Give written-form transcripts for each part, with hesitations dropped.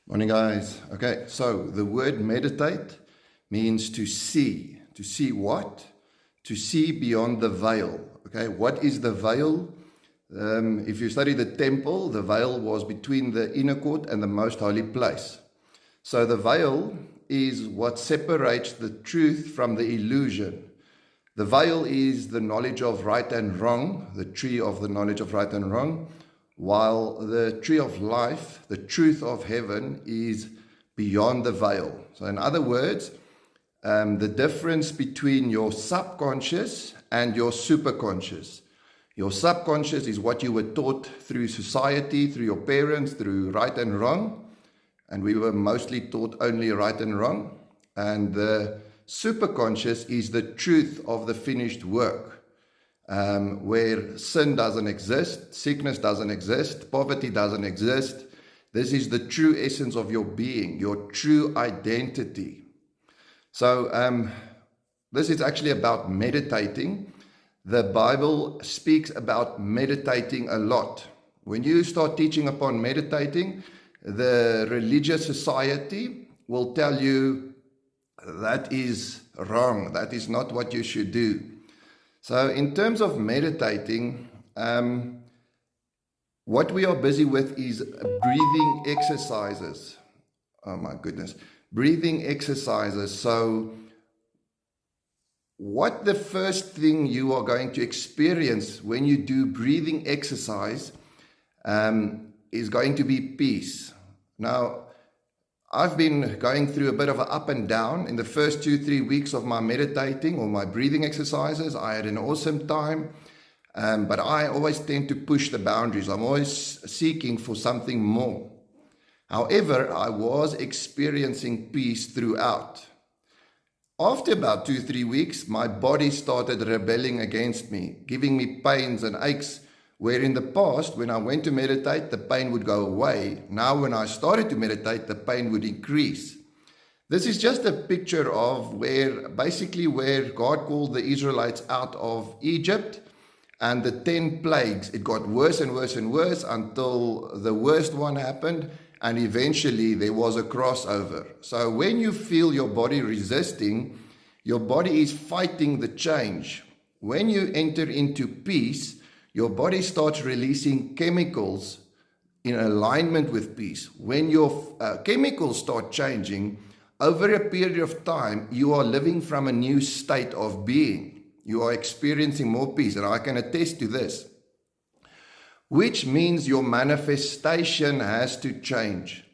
Morning, guys. Okay, so the word meditate means to see. To see what? To see beyond the veil. Okay, what is the veil? If you study the temple, the veil was between the inner court and the most holy place. So the veil is what separates the truth from the illusion. The veil is the knowledge of right and wrong, the tree of the knowledge of right and wrong, while the tree of life, the truth of heaven, is beyond the veil. So in other words, the difference between your subconscious and your superconscious. Your subconscious is what you were taught through society, through your parents, through right and wrong. And we were mostly taught only right and wrong. And the superconscious is the truth of the finished work. Where sin doesn't exist, sickness doesn't exist, poverty doesn't exist. This is the true essence of your being, your true identity. So this is actually about meditating. The Bible speaks about meditating a lot. When you start teaching upon meditating, the religious society will tell you that is wrong, that is not what you should do. So in terms of meditating, what we are busy with is breathing exercises. Oh my goodness. Breathing exercises. So what the first thing you are going to experience when you do breathing exercise is going to be peace. Now, I've been going through a bit of an up and down. In the first 2-3 weeks of my meditating or my breathing exercises, I had an awesome time. But I always tend to push the boundaries. I'm always seeking for something more. However, I was experiencing peace throughout. After about 2-3 weeks, my body started rebelling against me, giving me pains and aches. Where in the past, when I went to meditate, the pain would go away. Now, when I started to meditate, the pain would increase. This is just a picture of where God called the Israelites out of Egypt and the 10 plagues. It got worse and worse and worse until the worst one happened, and eventually there was a crossover. So when you feel your body resisting, your body is fighting the change. When you enter into peace, your body starts releasing chemicals in alignment with peace. When your chemicals start changing, over a period of time, you are living from a new state of being. You are experiencing more peace, and I can attest to this. Which means your manifestation has to change.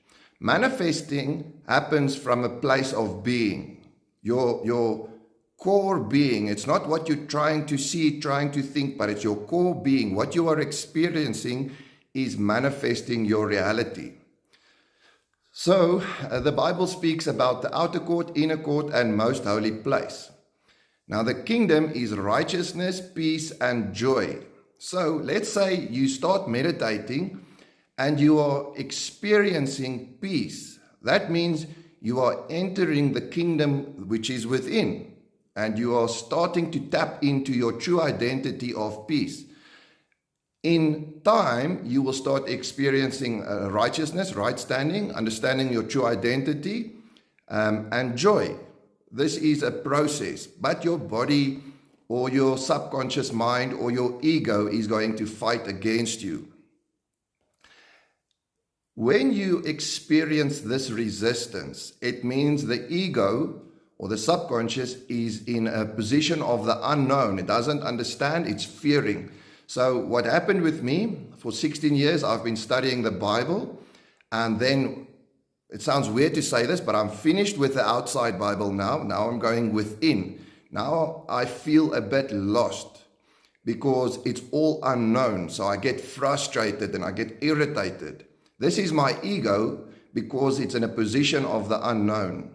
Manifesting happens from a place of being. Your core being. It's not what you're trying to see, trying to think, but it's your core being. What you are experiencing is manifesting your reality. So the Bible speaks about the outer court, inner court, and most holy place. Now the kingdom is righteousness, peace, and joy. So let's say you start meditating and you are experiencing peace. That means you are entering the kingdom which is within. And you are starting to tap into your true identity of peace. In time, you will start experiencing righteousness, right standing, understanding your true identity, and joy. This is a process, but your body or your subconscious mind or your ego is going to fight against you. When you experience this resistance, it means the ego or the subconscious is in a position of the unknown. It doesn't understand, it's fearing. So what happened with me, for 16 years, I've been studying the Bible. And then, it sounds weird to say this, but I'm finished with the outside Bible now. Now I'm going within. Now I feel a bit lost because it's all unknown. So I get frustrated and I get irritated. This is my ego because it's in a position of the unknown.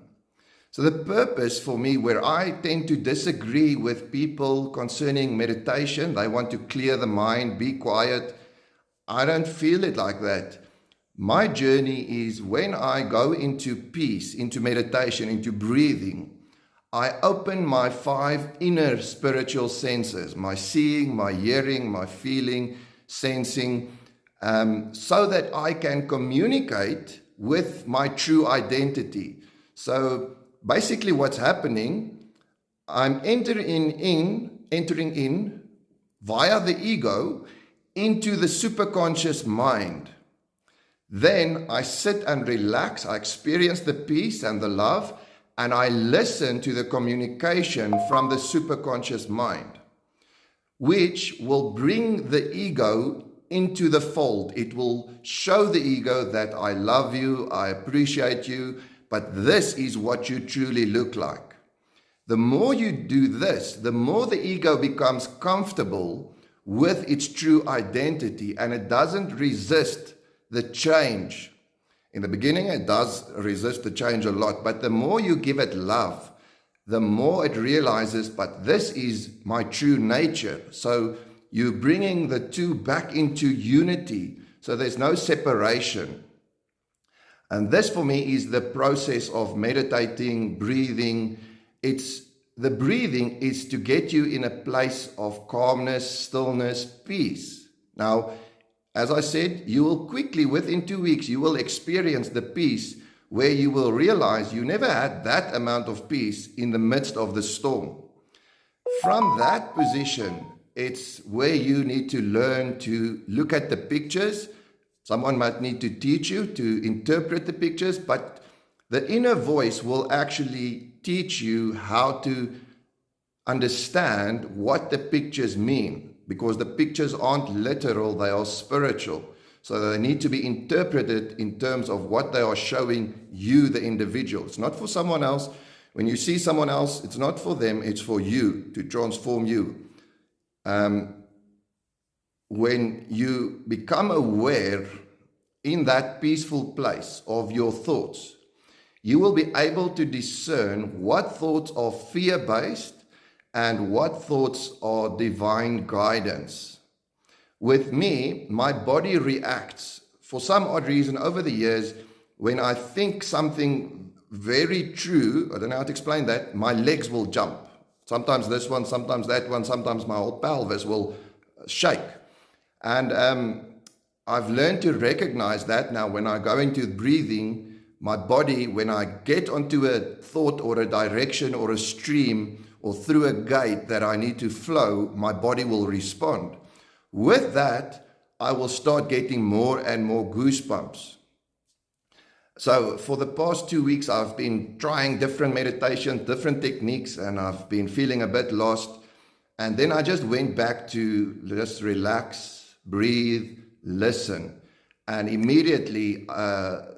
So the purpose for me, where I tend to disagree with people concerning meditation, they want to clear the mind, be quiet. I don't feel it like that. My journey is when I go into peace, into meditation, into breathing, I open my 5 inner spiritual senses, my seeing, my hearing, my feeling, sensing, so that I can communicate with my true identity. So basically what's happening, I'm entering in via the ego into the superconscious mind. Then I sit and relax, I experience the peace and the love, and I listen to the communication from the superconscious mind, which will bring the ego into the fold. It will show the ego that I love you, I appreciate you, but this is what you truly look like. The more you do this, the more the ego becomes comfortable with its true identity, and it doesn't resist the change. In the beginning, it does resist the change a lot, but the more you give it love, the more it realizes, but this is my true nature. So you're bringing the two back into unity, so there's no separation. And this for me is the process of meditating, breathing. The breathing is to get you in a place of calmness, stillness, peace. Now, as I said, you will quickly, within 2 weeks, you will experience the peace where you will realize you never had that amount of peace in the midst of the storm. From that position, it's where you need to learn to look at the pictures. Someone might need to teach you to interpret the pictures, but the inner voice will actually teach you how to understand what the pictures mean, because the pictures aren't literal, they are spiritual. So they need to be interpreted in terms of what they are showing you, the individual. It's not for someone else. When you see someone else, it's not for them, it's for you, to transform you. When you become aware in that peaceful place of your thoughts, you will be able to discern what thoughts are fear-based and what thoughts are divine guidance. With me, my body reacts. For some odd reason, over the years, when I think something very true, I don't know how to explain that, my legs will jump. Sometimes this one, sometimes that one, sometimes my whole pelvis will shake. And I've learned to recognize that now when I go into breathing, my body, when I get onto a thought or a direction or a stream or through a gate that I need to flow, my body will respond. With that, I will start getting more and more goosebumps. So for the past 2 weeks, I've been trying different meditations, different techniques, and I've been feeling a bit lost. And then I just went back to just relax, breathe, listen. And immediately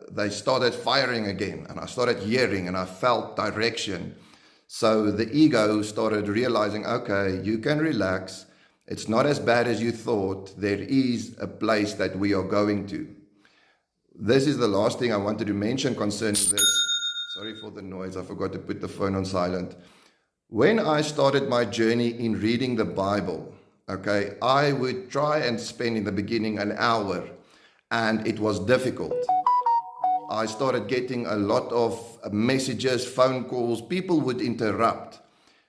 they started firing again, and I started hearing, and I felt direction. So the ego started realizing, okay, you can relax. It's not as bad as you thought. There is a place that we are going to. This is the last thing I wanted to mention concerning this. Sorry for the noise. I forgot to put the phone on silent. When I started my journey in reading the Bible, okay, I would try and spend in the beginning an hour, and it was difficult. I started getting a lot of messages, phone calls. People would interrupt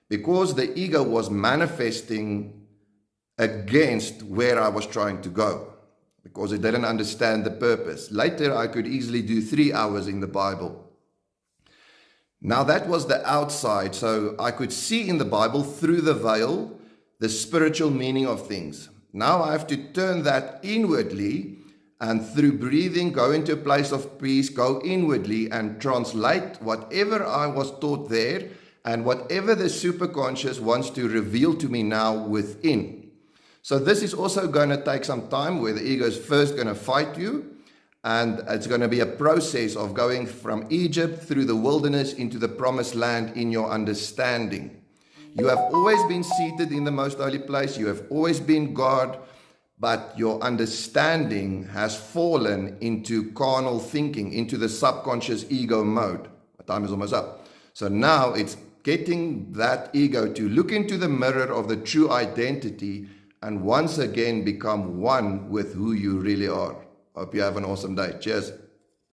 because the ego was manifesting against where I was trying to go, because it didn't understand the purpose. Later, I could easily do 3 hours in the Bible. Now, that was the outside, so I could see in the Bible through the veil the spiritual meaning of things. Now I have to turn that inwardly, and through breathing, go into a place of peace, go inwardly and translate whatever I was taught there and whatever the superconscious wants to reveal to me now within. So this is also going to take some time, where the ego is first going to fight you, and it's going to be a process of going from Egypt through the wilderness into the promised land in your understanding. You have always been seated in the most holy place. You have always been God, but your understanding has fallen into carnal thinking, into the subconscious ego mode. My time is almost up. So now it's getting that ego to look into the mirror of the true identity and once again become one with who you really are. Hope you have an awesome day. Cheers.